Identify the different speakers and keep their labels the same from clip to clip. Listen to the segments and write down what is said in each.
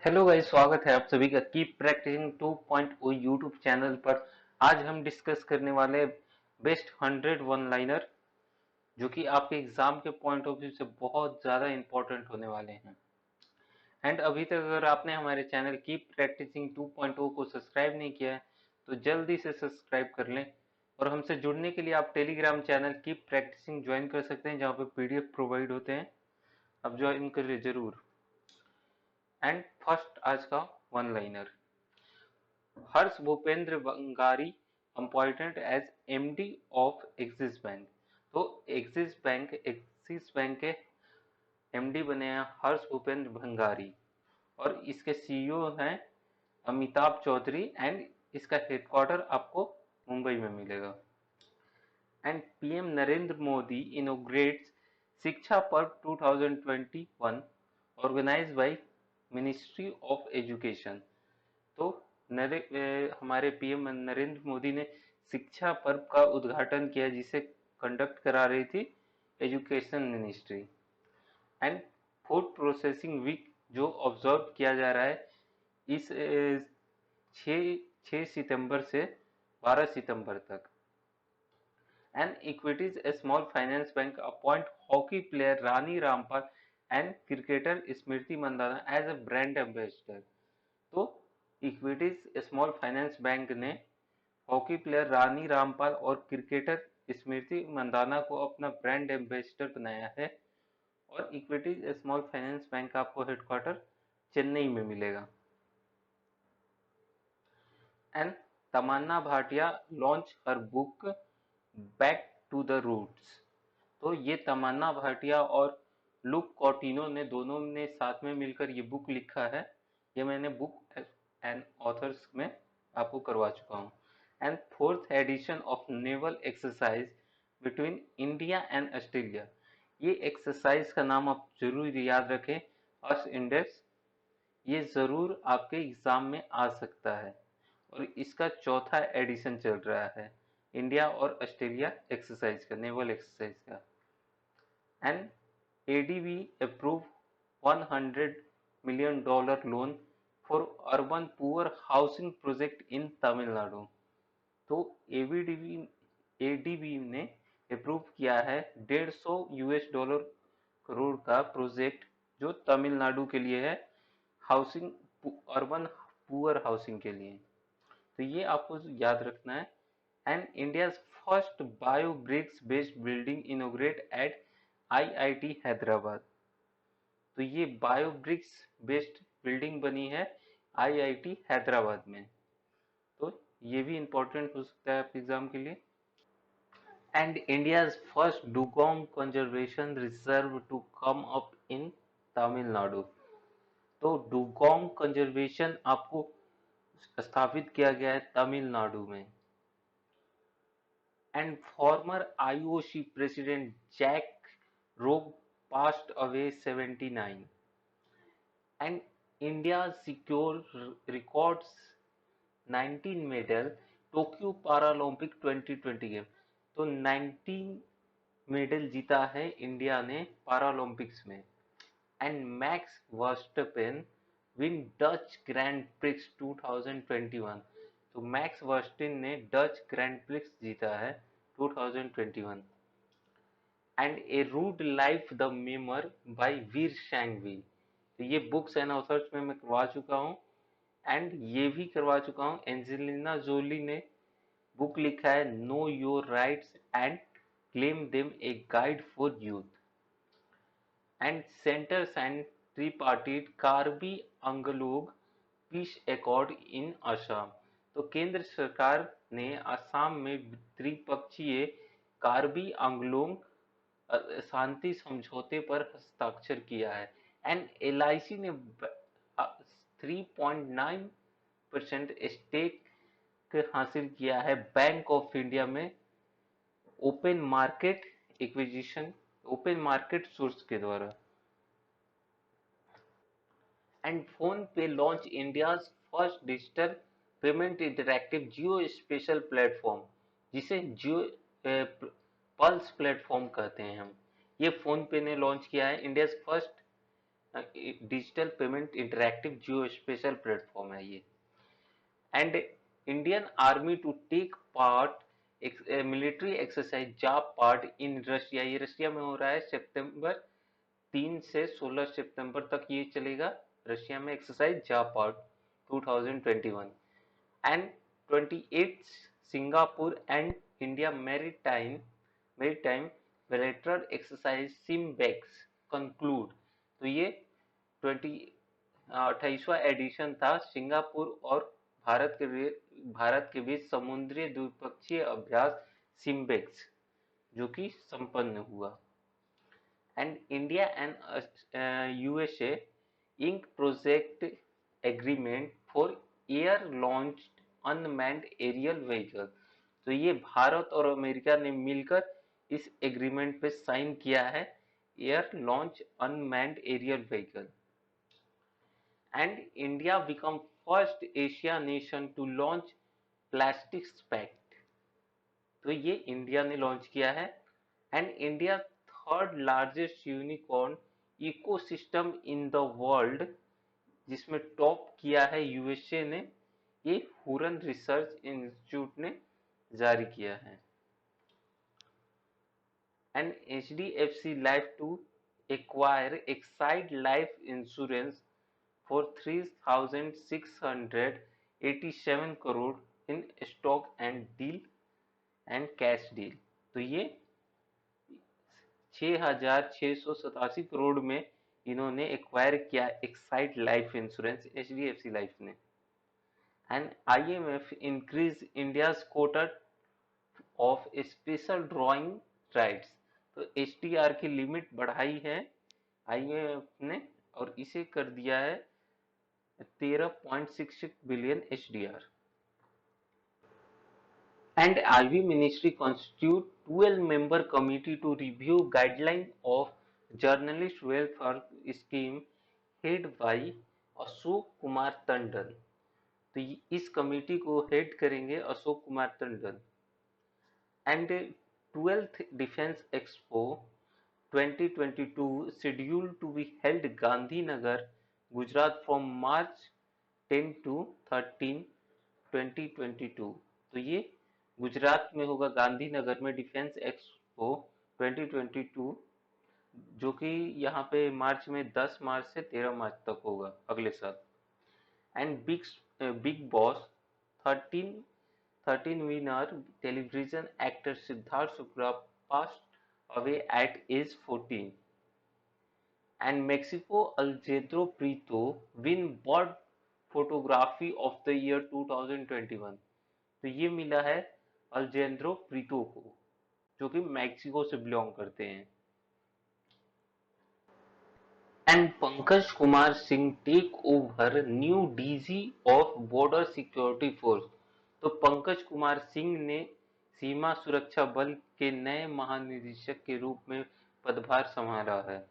Speaker 1: Hello guys, स्वागत है आप सभी का कीप प्रैक्टिसिंग 2.0 यूट्यूब चैनल पर। आज हम डिस्कस करने वाले बेस्ट 100 वन लाइनर जो कि आपके एग्जाम के पॉइंट ऑफ व्यू से बहुत ज़्यादा इंपॉर्टेंट होने वाले हैं। एंड अभी तक अगर आपने हमारे चैनल कीप प्रैक्टिसिंग 2.0 को सब्सक्राइब नहीं किया है तो जल्दी से सब्सक्राइब कर लें। और हमसे जुड़ने के लिए आप Telegram channel keep practicing join कर सकते हैं, जहाँ पे पीडीएफ प्रोवाइड होते हैं। आप ज्वाइन करिए जरूर। एंड फर्स्ट आज का one liner, Harsh Bhupendra Bangari appointed as MD of Axis Bank. तो एक्सिस बैंक के एमडी बने हैं हर्ष भूपेंद्र भंगारी, और इसके सीईओ हैं अमिताभ चौधरी। एंड इसका हेडक्वार्टर आपको मुंबई में मिलेगा। And PM Narendra Modi inaugurates Shiksha Parv 2021 organised by ministry of education. तो हमारे पीएम नरेंद्र मोदी ने शिक्षा पर्व का उद्घाटन किया, जिसे कंडक्ट करा रही थी education ministry. And food processing week जो ऑब्जर्व किया जा रहा है इस 6 सितंबर से 12 सितंबर तक। And Equitas a small finance bank appoint hockey player Rani Rampal and cricketer Smriti Mandhana as a brand ambassador. तो इक्विटीज स्मॉल फाइनेंस बैंक ने हॉकी प्लेयर रानी रामपाल और क्रिकेटर स्मृति मंदाना को अपना ब्रांड एम्बेसडर बनाया है। और इक्विटीज स्मॉल फाइनेंस बैंक का आपको हेडक्वार्टर चेन्नई में मिलेगा। And Tamannaah Bhatia launch her book back to the roots. तो ये तमन्ना भाटिया और लुक कॉटिनो ने दोनों ने साथ में मिलकर ये बुक लिखा है। ये मैंने बुक एंड ऑथर्स में आपको करवा चुका हूँ। And fourth edition of naval exercise between India and Australia. ये एक्सरसाइज का नाम आप जरूर याद रखें, अर्श इंडेक्स। ये जरूर आपके एग्जाम में आ सकता है, और इसका चौथा एडिशन चल रहा है इंडिया और ऑस्ट्रेलिया एक्सरसाइज का, नेवल एक्सरसाइज का। And ADB approve $100 million loan for urban poor housing project in Tamil Nadu. तो एबीडीबी एडीबी ने अप्रूव किया है $150 करोड़ का प्रोजेक्ट, जो तमिलनाडु के लिए है, हाउसिंग, अर्बन पुअर हाउसिंग के लिए। तो ये आपको याद रखना है। And India first bio bricks based building inaugurate at IIT Hyderabad. तो ये बायो ब्रिक्स बेस्ड बिल्डिंग बनी है आईआईटी हैदराबाद में। तो ये भी इंपॉर्टेंट हो सकता है आपके एग्जाम के लिए। And India's first dugong conservation reserve to come up in Tamil Nadu. तो डुगोंग कंजर्वेशन आपको स्थापित किया गया है तमिलनाडु में। And former IOC president Jacques Rogge passed away 79। And India secure records 19 medal Tokyo Paralympic 2020 game. तो 19 मेडल जीता है इंडिया ने पैरालंपिक्स में। And Max Verstappen win Dutch Grand Prix 2021। तो मैक्स वर्स्टिन ने डच ग्रैंड प्रिक्स जीता है 2021। And a rude life the memoir by Vir Sanghvi. तो ये बुक्स एंड ऑथर्स में मैं करवा चुका हूँ। एंड ये भी करवा चुका हूँ, एंजेलिना जोली ने बुक लिखा है know your rights and claim them, a guide for youth. And centre sign tripartite Karbi Anglong peace accord in Assam. तो केंद्र सरकार ने असम में त्रिपक्षीय कार्बी आंगलोंग शांति समझौते पर हस्ताक्षर किया है। एंड एलआईसी ने 3.9% स्टेक हासिल किया है बैंक ऑफ इंडिया में, open market acquisition, open market source के द्वारा। And PhonePe launch India first digital payment interactive geo spatial platform, जिसे जियो पल्स प्लेटफॉर्म कहते हैं हम। ये फोन पे ने लॉन्च किया है, India first digital payment interactive geo spatial platform है ये। And Indian Army to take part military exercise Zapad in Russia, ये रशिया में हो रहा है, सितंबर 3 से 16 सितंबर तक ये चलेगा रशिया में exercise Zapad 2021। And 28 Singapore and India maritime bilateral exercise SIMBEX conclude. तो ये 28वां एडिशन था सिंगापुर और भारत के बीच समुद्री द्विपक्षीय अभ्यास सिम्बेक्स, जो कि संपन्न हुआ। And India and USA ink project agreement for air launched unmanned aerial vehicle। तो ये भारत और अमेरिका ने मिलकर इस एग्रीमेंट पे साइन किया है, air launch unmanned aerial vehicle. And India become first Asia nation to launch plastic pact. तो ये इंडिया ने लॉन्च किया है। And India third largest unicorn ecosystem in the world, जिसमें टॉप किया है यूएसए ने, ये हुरन रिसर्च इंस्टीट्यूट ने जारी किया है। And HDFC Life to acquire Exide Life Insurance for 3,687 crore in stock and deal and cash deal. तो ये 6,687 करोड़ में इन्होंने एक्वायर किया Exide Life Insurance HDFC Life ने। And IMF increase India's quota of special drawing rights. तो SDR की limit बढ़ाई है आईएमएफ ने और इसे कर दिया है 13.66 billion HDR. And IB Ministry constitute 12-member committee to review guideline of journalist welfare scheme head by Ashok Kumar Tandon. तो इस कमेटी को हेड करेंगे Ashok Kumar Tandon. And 12th defence expo 2022 scheduled to be held Gandhinagar Gujarat from March 10 to 13 2022। तो ये गुजरात में होगा गांधीनगर में डिफेंस एक्सपो 2022, जो कि यहाँ पे मार्च में 10 मार्च से 13 मार्च तक होगा अगले साल। And Bigg Boss 13 winner television actor Siddharth Shukla passed away at age 14। And Mexico Alejandro Prieto win bird photography of the year 2021। तो ये मिला है अल्जेंद्रो प्रीतो को, जो कि मैक्सिको से बिलोंग करते हैं। And Pankaj Kumar Singh take over new DG of border security force. तो पंकज कुमार सिंह ने सीमा सुरक्षा बल के नए महानिदेशक के रूप में पदभार संभाला है।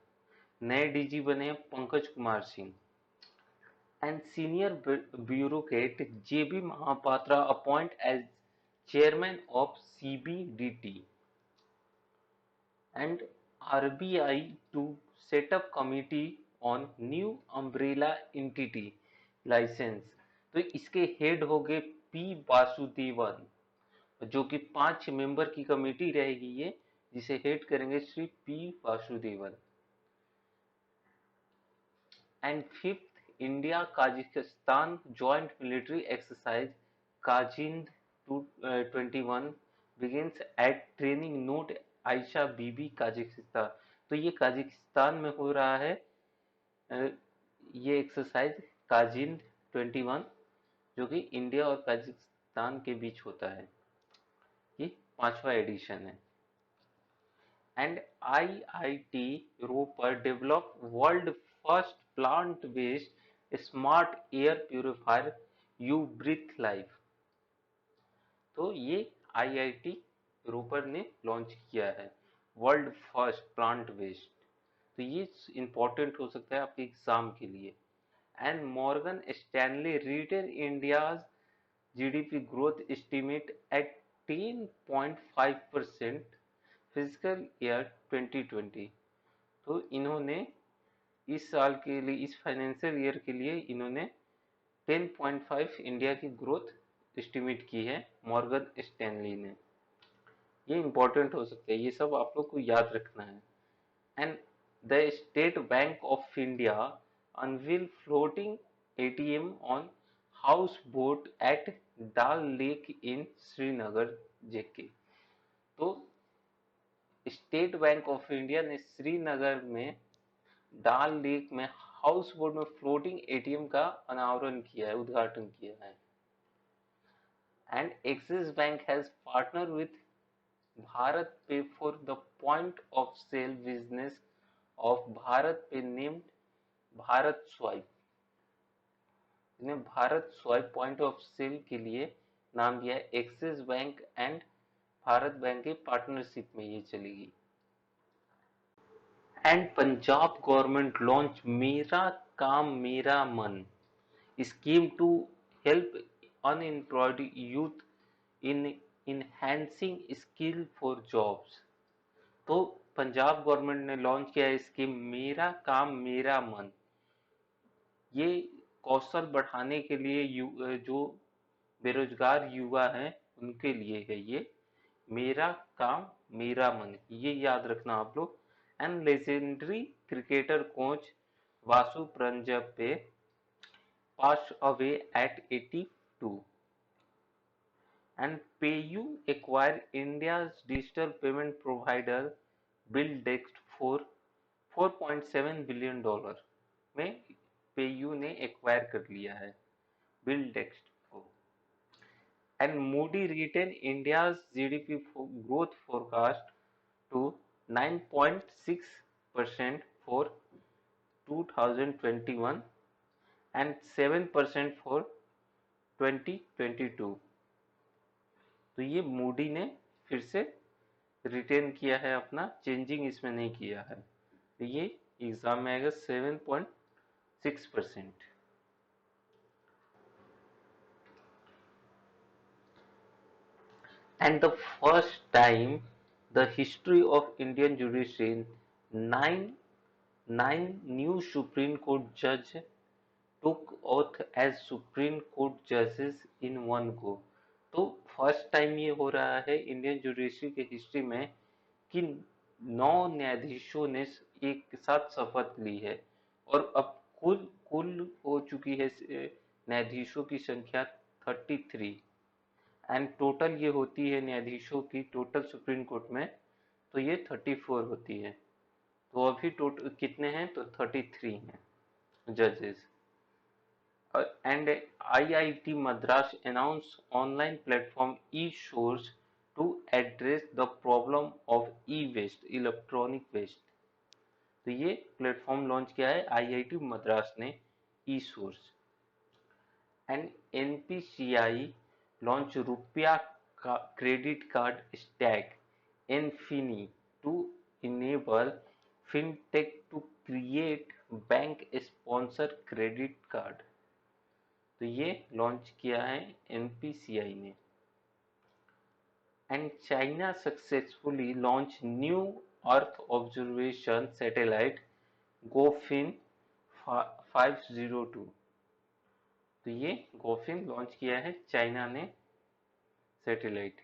Speaker 1: नए डीजी बने Pankaj Kumar Singh. And senior bureaucrat JB Mahapatra appoint as Chairman of CBDT। and RBI to set up committee on new umbrella entity license। तो इसके हेड हो गए पी वासुदेवन, जो कि 5 मेंबर की कमेटी रहेगी ये, जिसे हेड करेंगे Shri P Vasudevan. And 5th India Kazakhstan joint military exercise Kazind 21 begins at training node Aisha Bibi Kazakhstan. तो ये काजाकिस्तान में हो रहा है ये एक्सरसाइज काजिंद 21, जो कि इंडिया और काजाकिस्तान के बीच होता है। ये 5वां एडिशन है। And IIT Ropar develop world first plant based smart air purifier you breathe life. तो ये आईआईटी रोपर ने लॉन्च किया है वर्ल्ड फर्स्ट प्लांट बेस्ड। तो ये इंपॉर्टेंट हो सकता है आपके एग्जाम के लिए। And Morgan Stanley retain India's GDP growth estimate at 10.5% physical year 2020। तो इन्होंने इस साल के लिए, इस फाइनेंशियल ईयर के लिए इन्होंने 10.5 इंडिया की ग्रोथ एस्टिमेट की है, मॉर्गन स्टैनली ने। ये इंपॉर्टेंट हो सकता है, ये सब आप लोग को याद रखना है। And the State Bank of India unveil floating ATM on house boat at Dal lake in Srinagar, JK. तो स्टेट बैंक ऑफ इंडिया ने श्रीनगर में डाल लेक में हाउस बोट में फ्लोटिंग एटीएम का अनावरण किया है, उद्घाटन किया है। And Axis Bank has partner with BharatPe for the point of sale business of BharatPe named Bharat swipe. इन्हें Bharat swipe point of sale के लिए नाम दिया है। Axis Bank and Bharat bank की पार्टनरशिप में ये चलेगी। एंड पंजाब गवर्नमेंट लॉन्च मेरा काम मेरा मन scheme to help unemployed youth in enhancing skill for jobs। तो पंजाब गवर्नमेंट ने लॉन्च किया है स्कीम मेरा काम मेरा मन। ये कौशल बढ़ाने के लिए जो बेरोजगार युवा हैं उनके लिए है ये मेरा काम मेरा मन, ये याद रखना आप लोग। And legendary cricketer coach Vasu Paranjape passed away at 82। And PayU acquired India's digital payment provider BillDext for $4.7 billion में PayU ने एक्वायर कर लिया है BillDext को। And Moody retained India's GDP growth forecast to 9.6% for 2021 and 7% for 2022। तो ये Moody ने फिर से रिटेन किया है अपना, चेंजिंग इसमें नहीं किया है। तो ये एग्जाम में आएगा 7.6%। And the first time the history of Indian judiciary nine new supreme court जज took oath as Supreme Court judges in one go। तो फर्स्ट टाइम ये हो रहा है इंडियन जुडिशरी के हिस्ट्री में कि 9 न्यायाधीशों ने एक साथ शपथ ली है। और अब कुल कुल हो चुकी है न्यायाधीशों की संख्या 33। एंड टोटल ये होती है न्यायाधीशों की टोटल सुप्रीम कोर्ट में, तो ये 34 होती है। तो अभी टोटल कितने हैं, तो 33 हैं जजेस। And IIT Madras announced online platform eSource to address the problem of e-waste, electronic waste. तो ये प्लेटफॉर्म लॉन्च किया है IIT मद्रास ने, eSource। एंड NPCI लॉन्च रुपया credit card stack Infini to enable fintech to create bank sponsor credit card. तो ये launch किया है NPCI ने। And China successfully launch new earth observation satellite Gaofen 502। तो ये गोफिन लॉन्च किया है चाइना ने satellite.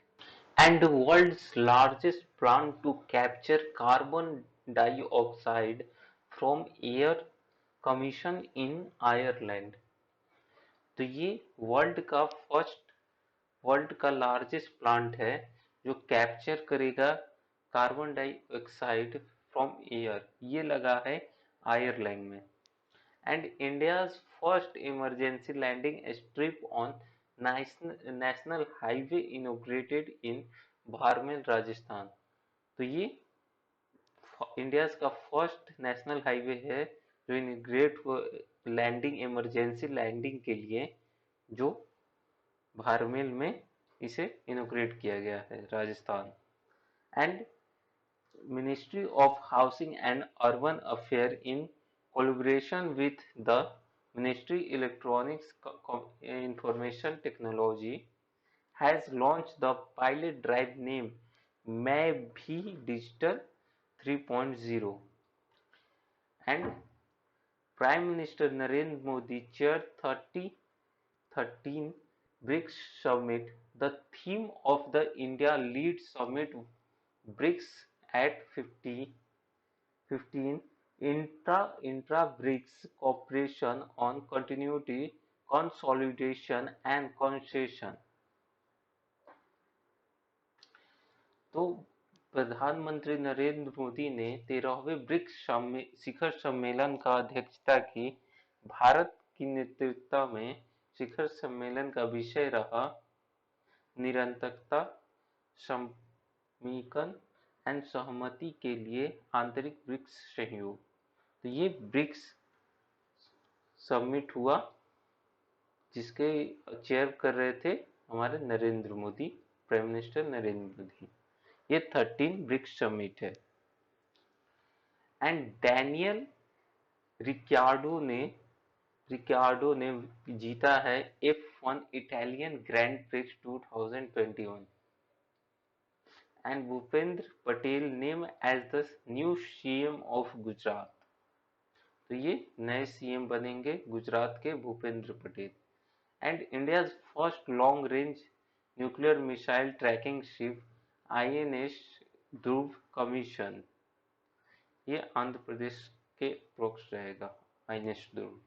Speaker 1: And world's largest plant to capture carbon dioxide from air commission in Ireland. तो ये वर्ल्ड का लार्जेस्ट प्लांट है जो कैप्चर करेगा कार्बन डाइऑक्साइड फ्रॉम एयर, ये लगा है आयरलैंड में। And India's first emergency landing strip on national highway inaugurated in Barmer Rajasthan. तो ये इंडिया का फर्स्ट नेशनल हाईवे है जो इनॉग्रेट लैंडिंग, इमरजेंसी लैंडिंग के लिए, जो बाड़मेर में इसे इनॉग्रेट किया गया है Rajasthan. And ministry of housing and urban affair in collaboration with the ministry electronics information technology has launch the pilot drive name मैं भी digital 3.0। And Prime Minister Narendra Modi chaired 13 BRICS Summit. The theme of the India Lead Summit BRICS at 15 intra-BRICS cooperation on continuity, consolidation and concession. तो प्रधानमंत्री नरेंद्र मोदी ने 13वें BRICS शिखर सम्मेलन का अध्यक्षता की। भारत की नेतृत्व में शिखर सम्मेलन का विषय रहा निरंतरता, समीकरण एंड सहमति के लिए आंतरिक ब्रिक्स सहयोग। तो ये ब्रिक्स समिट हुआ जिसके चेयर कर रहे थे हमारे नरेंद्र मोदी, प्राइम मिनिस्टर नरेंद्र मोदी। ये 13 ब्रिक्स समिट है। एंड डैनियल रिक्यार्डो ने जीता है F1 Italian Grand Prix 2021 and Bhupendra Patel name as the new CM of Gujarat. तो ये नए सीएम बनेंगे गुजरात के Bhupendra Patel. And India's first long range nuclear missile tracking ship INS Dhruv commission, ये आंध्र प्रदेश के अप्रोक्स रहेगा INS Dhruv.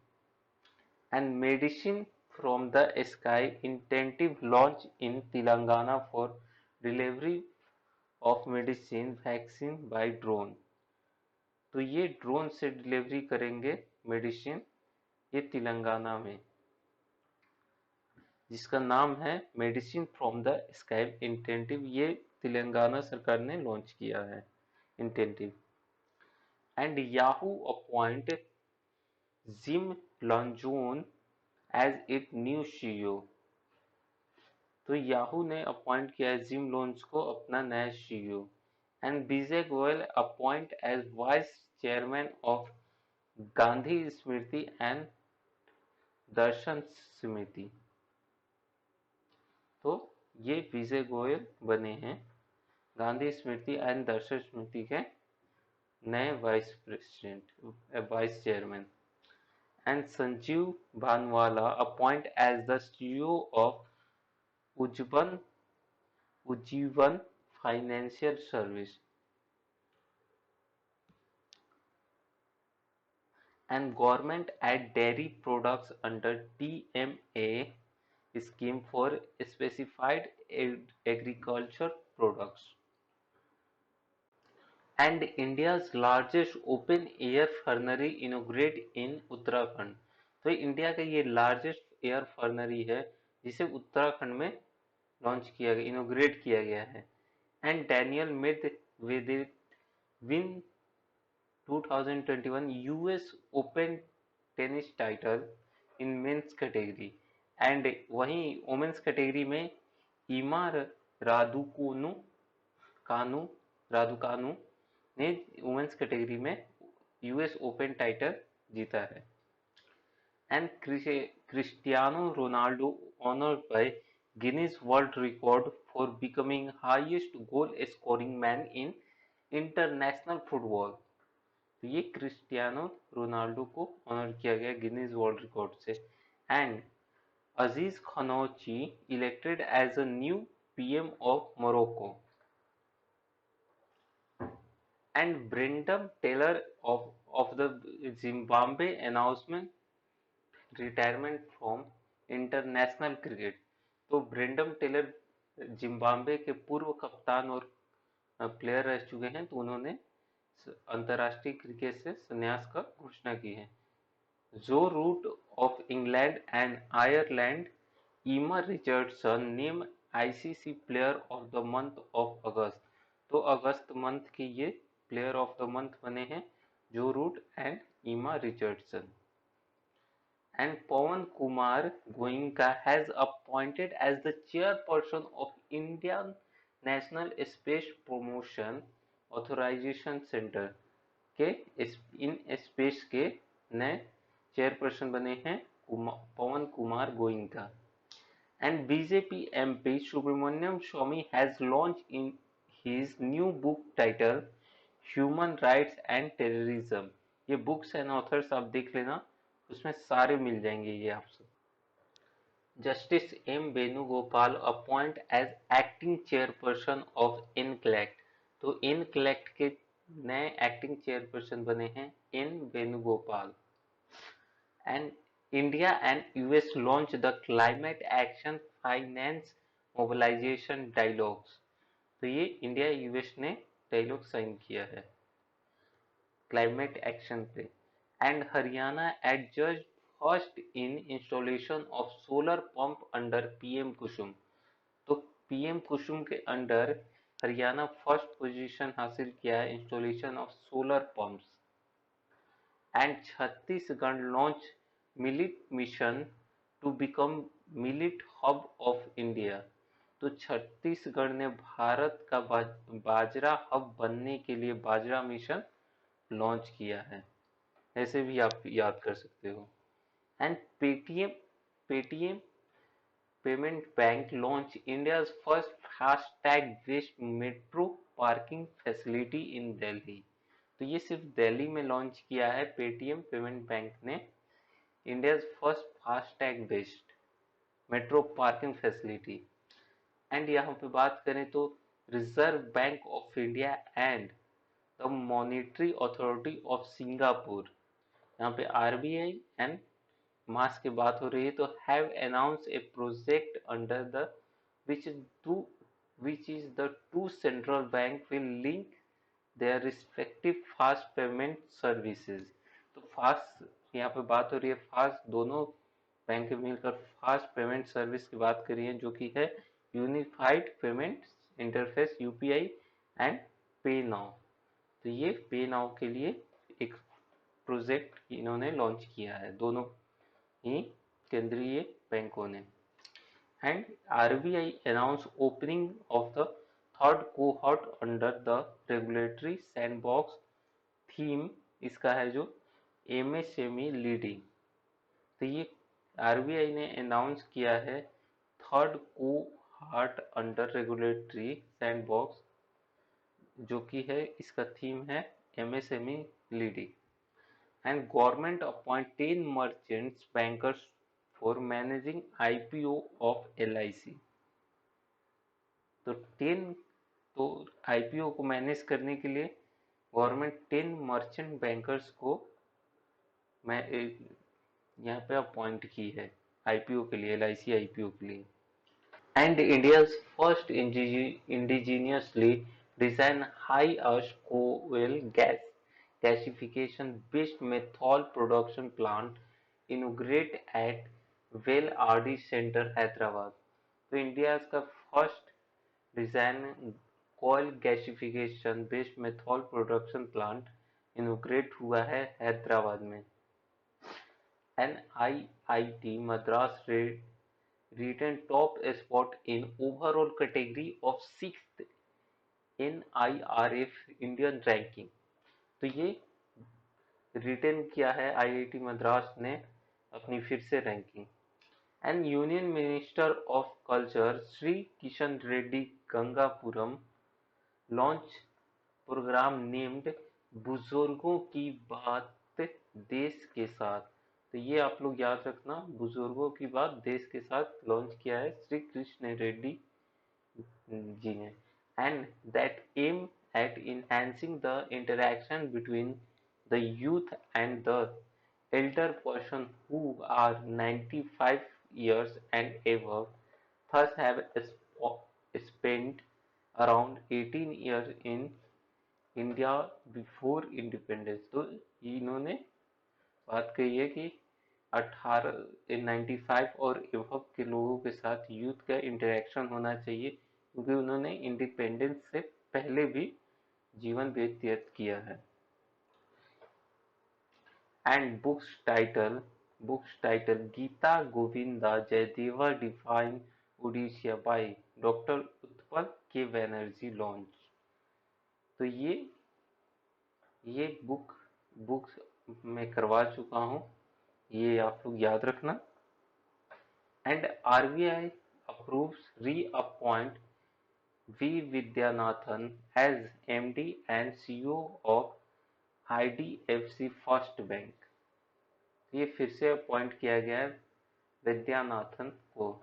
Speaker 1: And medicine from the sky इंटेंटिव launch in Telangana for delivery of medicine vaccine by drone. तो ये ड्रोन से डिलीवरी करेंगे मेडिसिन, ये तेलंगाना में, जिसका नाम है medicine from the sky initiative. ये तेलंगाना सरकार ने लॉन्च किया है initiative. And Yahoo appoint Jim Lanzone as its new CEO। तो याहू ने अपॉइंट किया है जिम लोन्स को अपना नया CEO। And Vijay Goel appoint as vice chairman of Gandhi Smriti and Darshan Samiti. तो ये विजय गोयल बने हैं गांधी स्मृति एंड दर्शन समिति के नए vice chairman. And Sanjeev Bhanwala appoint as the CEO of Ujjivan financial service. And government aid dairy products under DMA scheme for specified agriculture products. And India's largest open air furnery inaugurate in Uttarakhand. तो India का ये largest air फर्नरी है जिसे उत्तराखंड में launch किया गया, इनोग्रेट किया गया है। And Daniel Medvedev win 2021 US open tennis title in men's category. And वहीं वुमेन्स कैटेगरी में ईमा रादुकानु ने वुमेन्स कैटेगरी में US ओपन टाइटल जीता है। And Cristiano Ronaldo honoured bye Guinness world record for becoming highest goal scoring man in international football. तो ये Cristiano Ronaldo को ऑनर किया गया गिनीज वर्ल्ड रिकॉर्ड से। And Aziz Khanouchi elected as a new PM of Morocco. And Brendan Taylor of the Zimbabwe announcement retirement from international cricket. तो Brendon Taylor Zimbabwe के पूर्व कप्तान और प्लेयर रह चुके हैं, तो उन्होंने अंतर्राष्ट्रीय क्रिकेट से संन्यास का घोषणा की है। Joe Root of England and Ireland Eimear Richardson name ICC player of the month of August. तो अगस्त मंथ के ये प्लेयर ऑफ द मंथ बने हैं Joe Root and Eimear Richardson. And Pawan Kumar Goenka has appointed as the chairperson of Indian National Space Promotion Authorisation Centre के in space के नए chairperson बने हैं Pawan Kumar Goenka. And BJP MP Subramaniam Swamy has launched in his new book titled Human Rights and Terrorism ये books and authors आप देख लेना, उसमें सारे मिल जाएंगे ये आपसे। Justice M Venugopal appoint as acting chairperson of NCLAT. तो इनकलेक्ट के नए एक्टिंग चेयरपर्सन बने हैं N Venugopal. And India and US launch the climate action finance mobilisation dialogues. तो ये इंडिया यूएस ने डायलॉग साइन किया है क्लाइमेट एक्शन पे। And Haryana adjudged first in installation of solar pump under PM कुसुम। तो पीएम कुसुम के अंडर हरियाणा फर्स्ट पोजीशन हासिल किया है installation of solar pumps. And Chhattisgarh launch millet mission to become millet hub of India. तो छत्तीसगढ़ ने भारत का बाजरा हब बनने के लिए बाजरा मिशन लॉन्च किया है, ऐसे भी आप याद कर सकते हो। And Paytm Paytm payment bank launch India's first FASTag based metro parking facility in Delhi. तो ये सिर्फ दिल्ली में लॉन्च किया है पेटीएम पेमेंट बैंक ने India's first FASTag based metro parking facility. And यहाँ पे बात करें तो reserve bank of India and the monetary authority of Singapore, यहाँ पे आरबीआई एंड मास की बात हो रही है, तो have announce A project under the which is two which is the two central bank will link their respective fast payment services। तो fast यहाँ पे बात हो रही है फास्ट, दोनों बैंक मिलकर फास्ट पेमेंट सर्विस की बात करी है जो कि है unified payment interface UPI and पे नाउ। तो ये पे नाउ के लिए एक प्रोजेक्ट इन्होंने लॉन्च किया है दोनों ही केंद्रीय बैंकों ने। And RBI announce opening of the third cohort under the regulatory sandbox theme, इसका है जो एमएसएमई लीडिंग। तो ये आरबीआई ने अनाउंस किया है third cohort under regulatory sandbox, जो कि है इसका थीम है MSME leading. And government appoint 10 merchants bankers for managing IPO of LIC। तो 10 तो आईपीओ को मैनेज करने के लिए गवर्नमेंट 10 मर्चेंट बैंकर्स को मैं यहाँ पे अपॉइंट की है आईपीओ के लिए, एलआईसी आईपीओ के लिए। And India's first indigenously design high ash coal gas gasification based methanol production plant inaugurate at वेल आरडी सेंटर हैदराबाद। तो इंडिया का first design coal gasification based methanol production plant inaugurate हुआ है हैदराबाद में। NIIT Madras retain top spot in overall category of 6th NIRF Indian ranking. तो ये retain किया है आईआईटी मद्रास ने अपनी फिर से ranking. And union minister of culture Shri Kishan Reddy Gangapuram launch program named बुजुर्गों की बात देश के साथ। तो ये आप लोग याद रखना, बुजुर्गों की बात देश के साथ लॉन्च किया है श्री कृष्ण रेड्डी जी ने। And that aim at enhancing the interaction between the youth and the elder person who are 95 years and above, thus have spent around 18 years in India before independence। तो इन्होंने बात कही है कि 95 और एबव के लोगों के साथ यूथ का इंटरेक्शन होना चाहिए, क्योंकि उन्होंने इंडिपेंडेंस से पहले भी जीवन व्यतीत किया है। And books title Gita Govinda Jayadeva divine Odyssey by doctor Utpal K Banerjee launch. तो ये बुक्स मैं करवा चुका हूँ, ये आप लोग याद रखना। And RBI approves reappoint V. Vidyanathan as MD and CEO of IDFC first bank, ये फिर से अपॉइंट किया गया है विद्यानाथन को।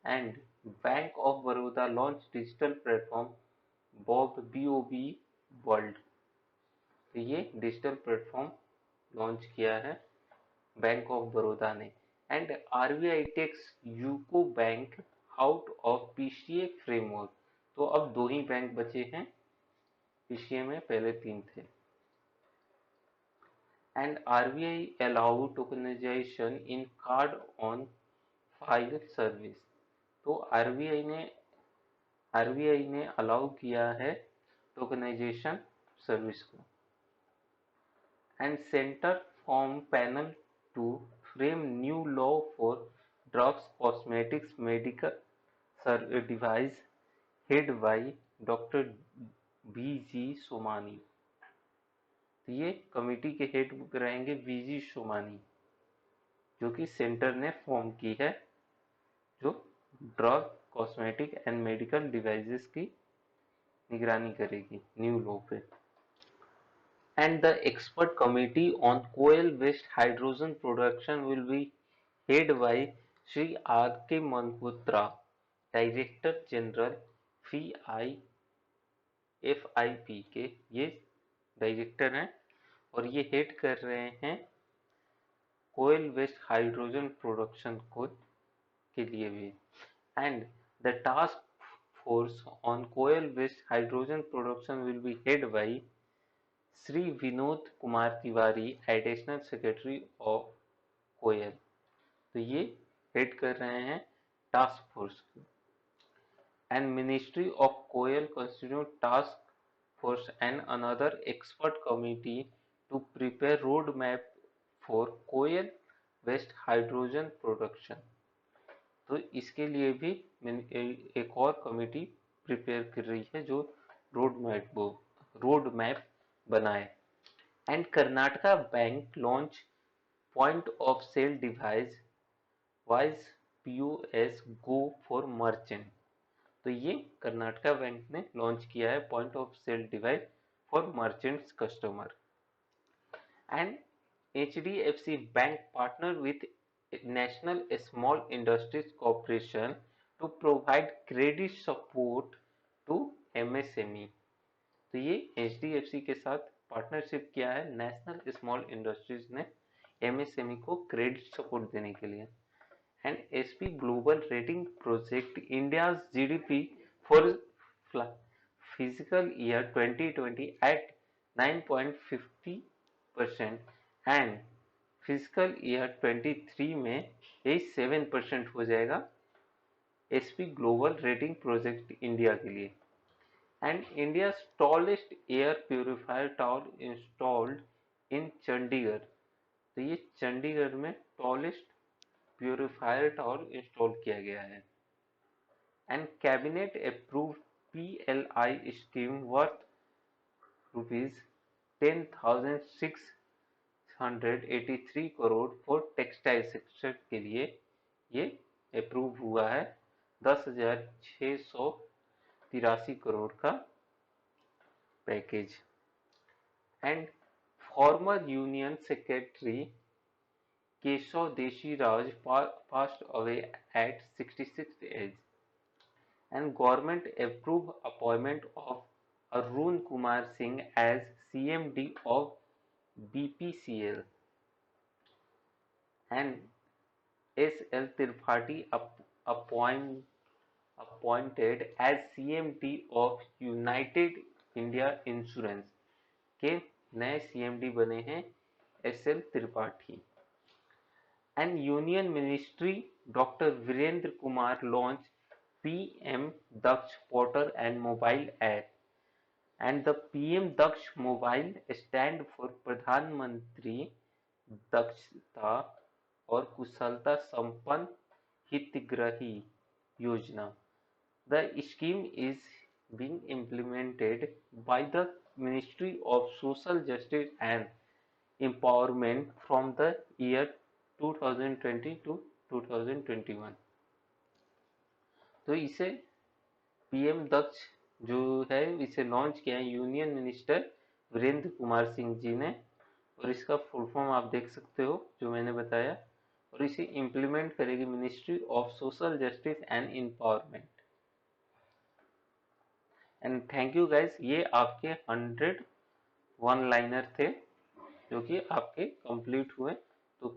Speaker 1: And bank of Baroda launch digital platform BOB world, तो ये डिजिटल प्लेटफॉर्म लॉन्च किया है बैंक ऑफ बड़ौदा ने। And RBI takes UCO bank out of PCA framework, तो अब 2 ही बैंक बचे हैं, PCA में पहले 3 थे। And RBI allow tokenisation in card on file service, तो आरबीआई ने अलाउ किया है टोकनाइजेशन सर्विस को। And centre form panel to frame new law for drugs cosmetics medical device head by doctor BG Somani, तो ये कमेटी के head रहेंगे BG Somani, जो कि सेंटर ने फॉर्म की है, जो drug cosmetic and medical devices की निगरानी करेगी न्यू लॉ पे। And the expert committee on coal waste hydrogen production will be head by Shri RK Malhotra, director general FIP के ये डायरेक्टर हैं, और ये हेड कर रहे हैं कोयल वेस्ट हाइड्रोजन प्रोडक्शन को के लिए भी। And the task force on coal waste hydrogen production will be head by Shri Vinod Kumar Tiwari, additional secretary of coal, तो ये हेड कर रहे हैं टास्क फोर्स को। And ministry of coal constitute task force and another expert committee to prepare road map for coal waste hydrogen production, तो इसके लिए भी एक और कमेटी प्रिपेयर कर रही है जो रोड मैप बनाए। And Karnataka bank launch point of sale device wise POS go for merchant, तो ये कर्नाटका बैंक ने लॉन्च किया है point of sale device for merchants customer. And HDFC bank partner with National Small Industries Corporation to provide credit support to MSME, तो ये HDFC के साथ partnership किया है नेशनल स्मॉल इंडस्ट्रीज ने MSME को क्रेडिट सपोर्ट देने के लिए। And SP global rating project India's GDP for physical year 2020 at 9.50% and physical year 23 में ये 7% हो जाएगा SP global rating project India के लिए। And India tallest air purifier tower installed in Chandigarh, तो ये चंडीगढ़ में टॉलेस्ट प्यूरिफायर टावर इंस्टॉल किया गया है। And cabinet approved PLI scheme worth ₹10,683 crore for textile sector के लिए ये अप्रूव हुआ है, 10,683 करोड़ का package. And former union secretary Keshav Desiraju passed away at 66 age. And government approved appointment of Arun Kumar Singh as CMD of BPCL. And SL Tripathi appointed as CMD of United India Insurance, के नए CMD बने हैं SL Tripathi. And union ministry doctor Virendra Kumar launch PM Daksh portal and mobile app. And the PM Daksh mobile stand for Pradhan Mantri Dakshata aur Kushalta Sampann Hitgrahi Yojana. The scheme is being implemented by the Ministry of Social Justice and Empowerment from the year 2020 to 2021। तो इसे PM दक्ष जो है इसे launch किया है union minister Virendra Kumar Singh ji ने, और इसका फुल फॉर्म आप देख सकते हो जो मैंने बताया, और इसे इम्प्लीमेंट करेगी ministry of social justice and empowerment. And thank you guys, ये आपके 100 वन लाइनर थे जो कि आपके कंप्लीट हुए। तो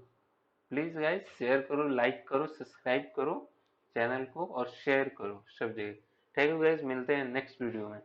Speaker 1: प्लीज गाइस शेयर करो, लाइक करो, सब्सक्राइब करो चैनल को और शेयर करो सब जगह। थैंक यू गाइस, मिलते हैं नेक्स्ट वीडियो में।